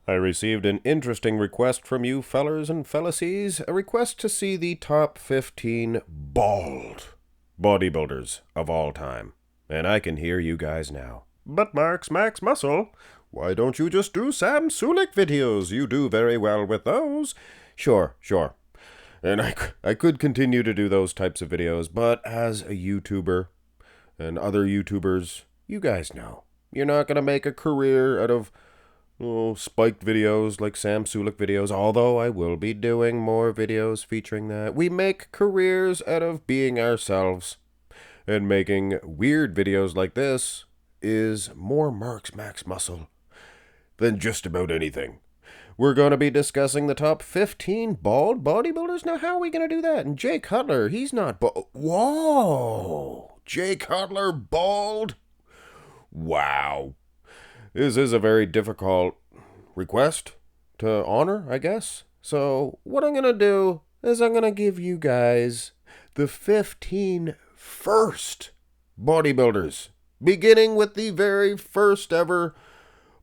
I received an interesting request from you fellers and fellacies, a request to see the top 15 bald bodybuilders of all time. And I can hear you guys now. But Mark's Max Muscle, why don't you just do Sam Sulik videos? You do very well with those. Sure. And I could continue to do those types of videos, but as a YouTuber and other YouTubers, you guys know, you're not going to make a career out of spiked videos like Sam Sulik videos, although I will be doing more videos featuring that. We make careers out of being ourselves, and making weird videos like this is more Mark's Max Muscle than just about anything. We're going to be discussing the top 15 bald bodybuilders. Now, how are we going to do that? And Jay Cutler, he's not bald. Whoa! Jay Cutler bald? Wow. This is a very difficult request to honor, I guess. So what I'm going to do is I'm going to give you guys the 15 first bodybuilders, beginning with the very first ever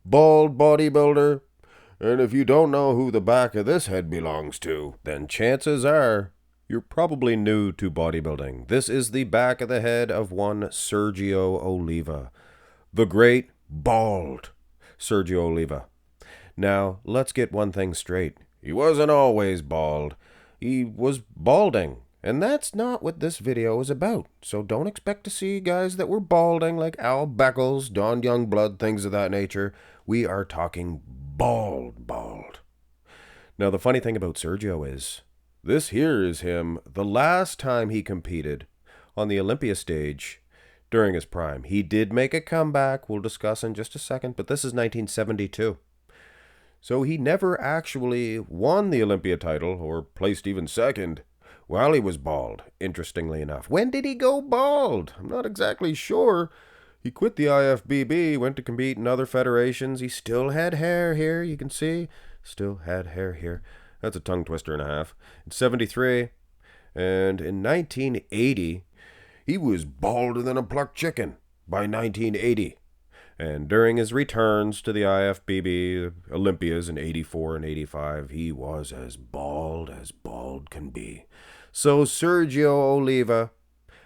bald bodybuilder. And if you don't know who the back of this head belongs to, then chances are you're probably new to bodybuilding. This is the back of the head of one Sergio Oliva, the great bald Sergio Oliva. Now, let's get one thing straight. He wasn't always bald. He was balding. And that's not what this video is about. So don't expect to see guys that were balding like Al Beckles, Don Youngblood, things of that nature. We are talking bald. Now, the funny thing about Sergio is, this here is him the last time he competed on the Olympia stage during his prime. He did make a comeback, we'll discuss in just a second, but this is 1972. So he never actually won the Olympia title, or placed even second, while he was bald, interestingly enough. When did he go bald? I'm not exactly sure. He quit the IFBB, went to compete in other federations. He still had hair here, you can see. Still had hair here. That's a tongue twister and a half. In 73, and in 1980, he was balder than a plucked chicken by 1980. And during his returns to the IFBB Olympias in 84 and 85, he was as bald can be. So Sergio Oliva,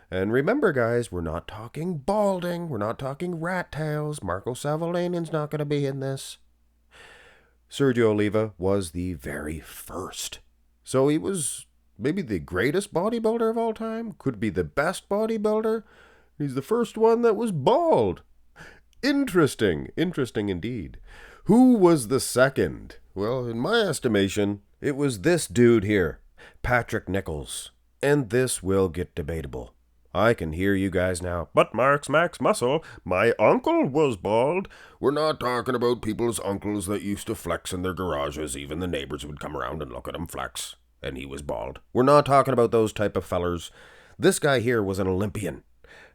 and remember guys, we're not talking balding, we're not talking rat tails, Marco Savolini's not going to be in this. Sergio Oliva was the very first. So he was maybe the greatest bodybuilder of all time, could be the best bodybuilder. He's the first one that was bald. Interesting indeed. Who was the second? Well, in my estimation, it was this dude here, Patrick Nichols. And this will get debatable. I can hear you guys now. But Mark's Max Muscle, my uncle was bald. We're not talking about people's uncles that used to flex in their garages. Even the neighbors would come around and look at him flex. And he was bald. We're not talking about those type of fellers. This guy here was an Olympian.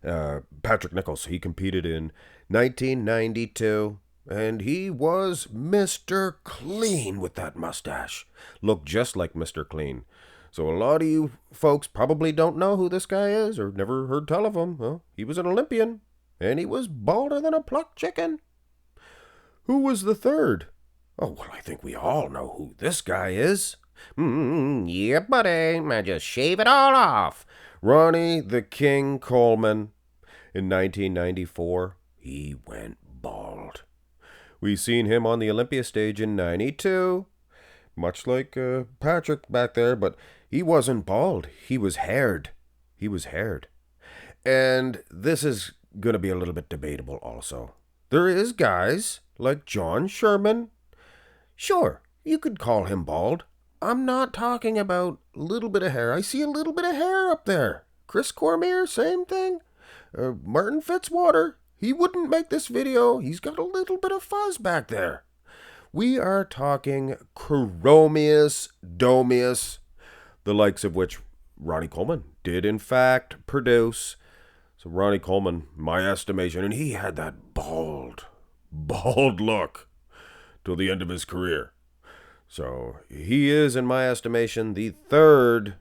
Patrick Nichols, he competed in 1992, and he was Mr. Clean with that mustache. Looked just like Mr. Clean. So a lot of you folks probably don't know who this guy is or never heard tell of him. Well, he was an Olympian, and he was balder than a plucked chicken. Who was the third? Oh, well, I think we all know who this guy is. Yeah, buddy, I just shave it all off. Ronnie the King Coleman. In 1994, he went bald. We seen him on the Olympia stage in 92, much like Patrick back there, but he wasn't bald. He was haired. And this is going to be a little bit debatable also. There is guys like John Sherman. Sure, you could call him bald. I'm not talking about a little bit of hair. I see a little bit of hair up there. Chris Cormier, same thing. Martin Fitzwater, he wouldn't make this video. He's got a little bit of fuzz back there. We are talking Chromius Domius, the likes of which Ronnie Coleman did in fact produce. So Ronnie Coleman, my estimation, and he had that bald look till the end of his career. So he is, in my estimation, the third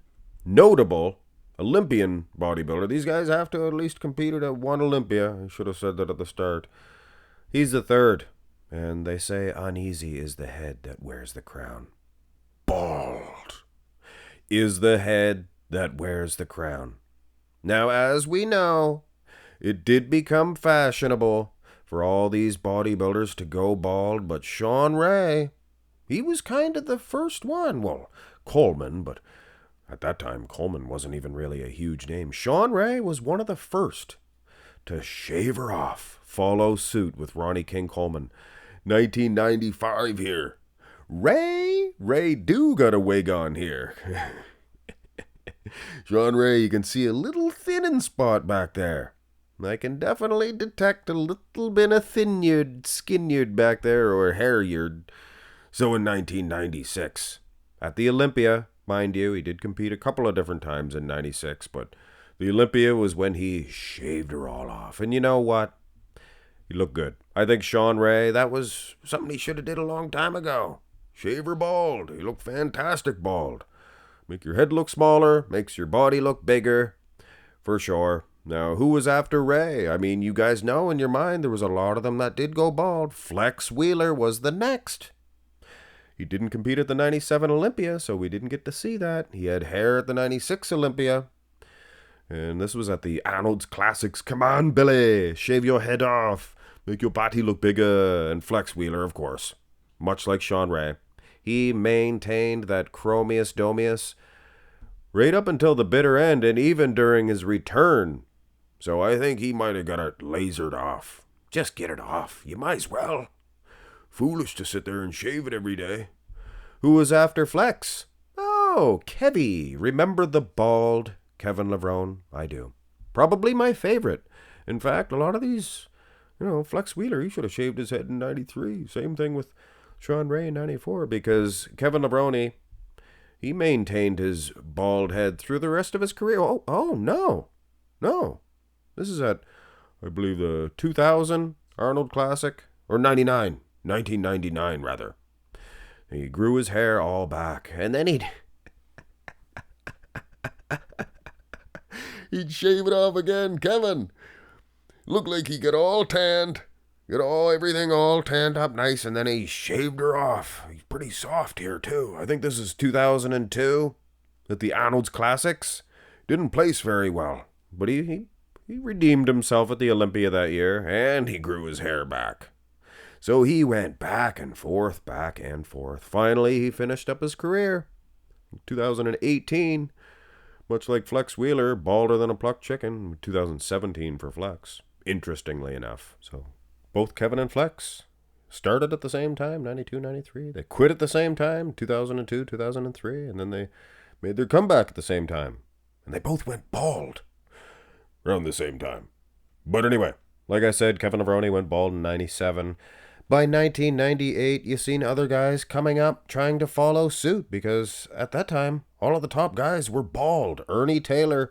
notable Olympian bodybuilder. These guys have to at least competed at one Olympia. I should have said that at the start. He's the third. And they say uneasy is the head that wears the crown. Bald is the head that wears the crown. Now, as we know, it did become fashionable for all these bodybuilders to go bald, but Sean Ray, he was kind of the first one. Well, Coleman, but at that time, Coleman wasn't even really a huge name. Sean Ray was one of the first to shave her off, follow suit with Ronnie King Coleman. 1995 here. Ray do got a wig on here. Sean Ray, you can see a little thinning spot back there. I can definitely detect a little bit of skinyard back there, or hairyard. So in 1996, at the Olympia, mind you, he did compete a couple of different times in 96, but the Olympia was when he shaved her all off. And you know what? He looked good. I think Sean Ray, that was something he should have did a long time ago. Shave her bald. He looked fantastic bald. Make your head look smaller, makes your body look bigger, for sure. Now, who was after Ray? I mean, you guys know in your mind there was a lot of them that did go bald. Flex Wheeler was the next. He didn't compete at the 97 Olympia, so we didn't get to see that. He had hair at the 96 Olympia. And this was at the Arnold's Classics. Come on, Billy, shave your head off. Make your body look bigger. And Flex Wheeler, of course. Much like Sean Ray. He maintained that chromius domius right up until the bitter end, and even during his return. So I think he might have got it lasered off. Just get it off. You might as well. Foolish to sit there and shave it every day. Who was after Flex? Oh, Kevy. Remember the bald Kevin Levrone? I do. Probably my favorite. In fact, a lot of these, Flex Wheeler, he should have shaved his head in 93. Same thing with Sean Ray in 94, because Kevin Levrone, he maintained his bald head through the rest of his career. Oh, no. This is at, I believe, the 2000 Arnold Classic, or 1999 rather. He grew his hair all back, and then he'd shave it off again. Kevin looked like he got all tanned, everything all tanned up nice, and then he shaved her off. He's pretty soft here too. I think this is 2002 at the Arnold's Classics. Didn't place very well, but he redeemed himself at the Olympia that year, and he grew his hair back. So he went back and forth. Finally, he finished up his career. In 2018, much like Flex Wheeler, balder than a plucked chicken. 2017 for Flex, interestingly enough. So both Kevin and Flex started at the same time, 92, 93. They quit at the same time, 2002, 2003, and then they made their comeback at the same time. And they both went bald around the same time. But anyway, like I said, Kevin Levrone went bald in 97. By 1998, you seen other guys coming up trying to follow suit, because at that time, all of the top guys were bald. Ernie Taylor,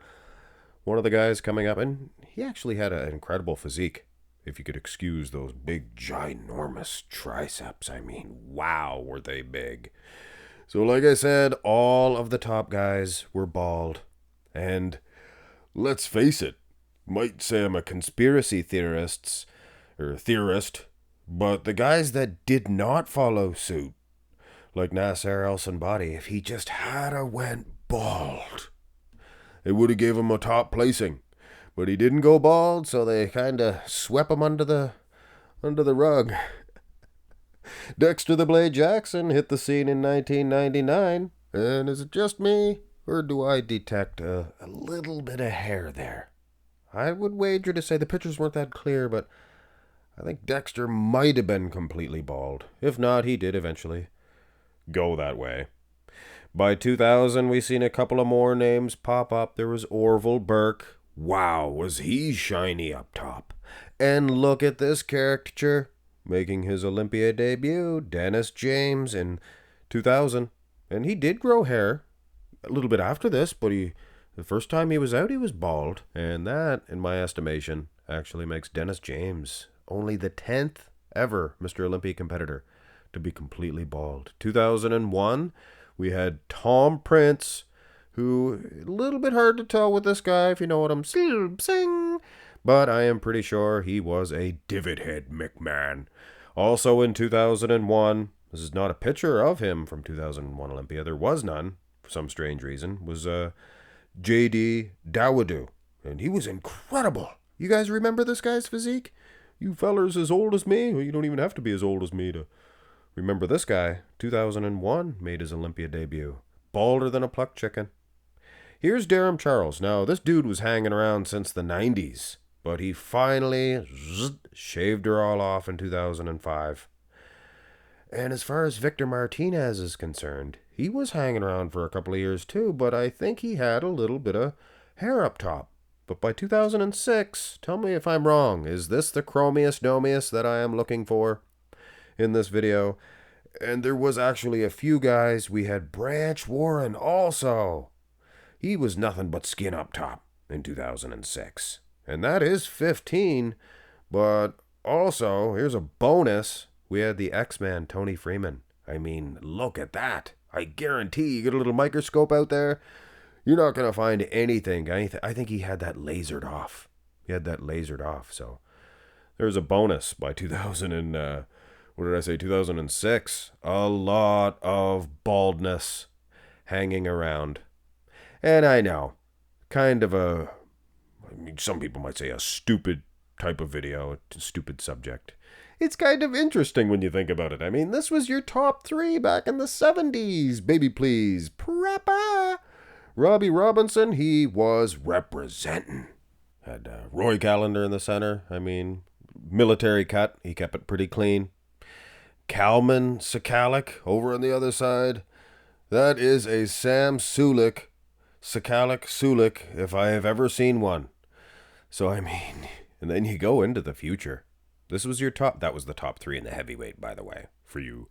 one of the guys coming up, and he actually had an incredible physique, if you could excuse those big, ginormous triceps. I mean, wow, were they big. So like I said, all of the top guys were bald. And let's face it, might say I'm a conspiracy theorist, but the guys that did not follow suit, like Nasser El Sanbadi, if he just had a went bald, it would have gave him a top placing. But he didn't go bald, so they kind of swept him under the rug. Dexter the Blade Jackson hit the scene in 1999, and is it just me, or do I detect a little bit of hair there? I would wager to say the pictures weren't that clear, but I think Dexter might have been completely bald. If not, he did eventually go that way. By 2000, we seen a couple of more names pop up. There was Orville Burke. Wow, was he shiny up top. And look at this caricature, making his Olympia debut, Dennis James in 2000. And he did grow hair a little bit after this, but the first time he was out, he was bald. And that, in my estimation, actually makes Dennis James only the 10th ever Mr. Olympia competitor to be completely bald. 2001, we had Tom Prince, who, a little bit hard to tell with this guy, if you know what I'm saying, but I am pretty sure he was a divot head McMahon. Also in 2001, this is not a picture of him from 2001 Olympia. There was none, for some strange reason, was J.D. Dawoodu. And he was incredible. You guys remember this guy's physique? You fellers as old as me? Well, you don't even have to be as old as me to remember this guy. 2001 made his Olympia debut. Balder than a plucked chicken. Here's Durham Charles. Now, this dude was hanging around since the 90s, but he finally shaved her all off in 2005. And as far as Victor Martinez is concerned, he was hanging around for a couple of years too, but I think he had a little bit of hair up top. But by 2006, tell me if I'm wrong, is this the chromius domius that I am looking for in this video? And there was actually a few guys. We had Branch Warren also. He was nothing but skin up top in 2006. And that is 15, but also, here's a bonus. We had the X-Man, Tony Freeman. I mean, look at that. I guarantee you get a little microscope out there, you're not going to find anything. I think he had that lasered off. He had that lasered off. So there's a bonus by 2006. A lot of baldness hanging around. And I know, kind of some people might say a stupid type of video, a stupid subject. It's kind of interesting when you think about it. I mean, this was your top 3 back in the 70s. Baby, please. Preppa. Robbie Robinson, he was representing. Had Roy Callender in the center. I mean, military cut. He kept it pretty clean. Kalman Sakalik over on the other side. That is a Sam Sulik. Sakalik Sulik, if I have ever seen one. So, I mean, and then you go into the future. This was your top. That was the top 3 in the heavyweight, by the way, for you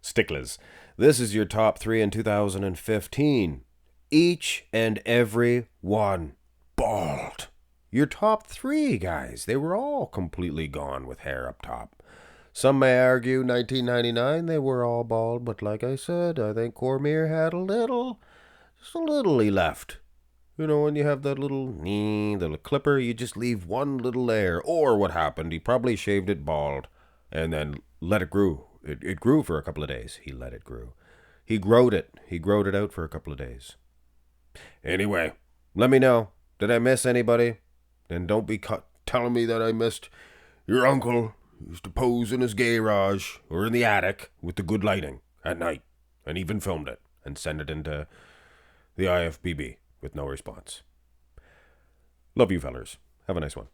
sticklers. This is your top 3 in 2015. Each and every one bald. Your top 3, guys. They were all completely gone with hair up top. Some may argue 1999 they were all bald, but like I said, I think Cormier had just a little he left. You know, when you have that little clipper, you just leave one little layer. Or what happened, he probably shaved it bald and then let it grow. It grew for a couple of days. He let it grow. He growed it. He growed it out for a couple of days. Anyway, let me know. Did I miss anybody? And don't be telling me that I missed your uncle who used to pose in his garage or in the attic with the good lighting at night and even filmed it and send it into the IFBB with no response. Love you fellers. Have a nice one.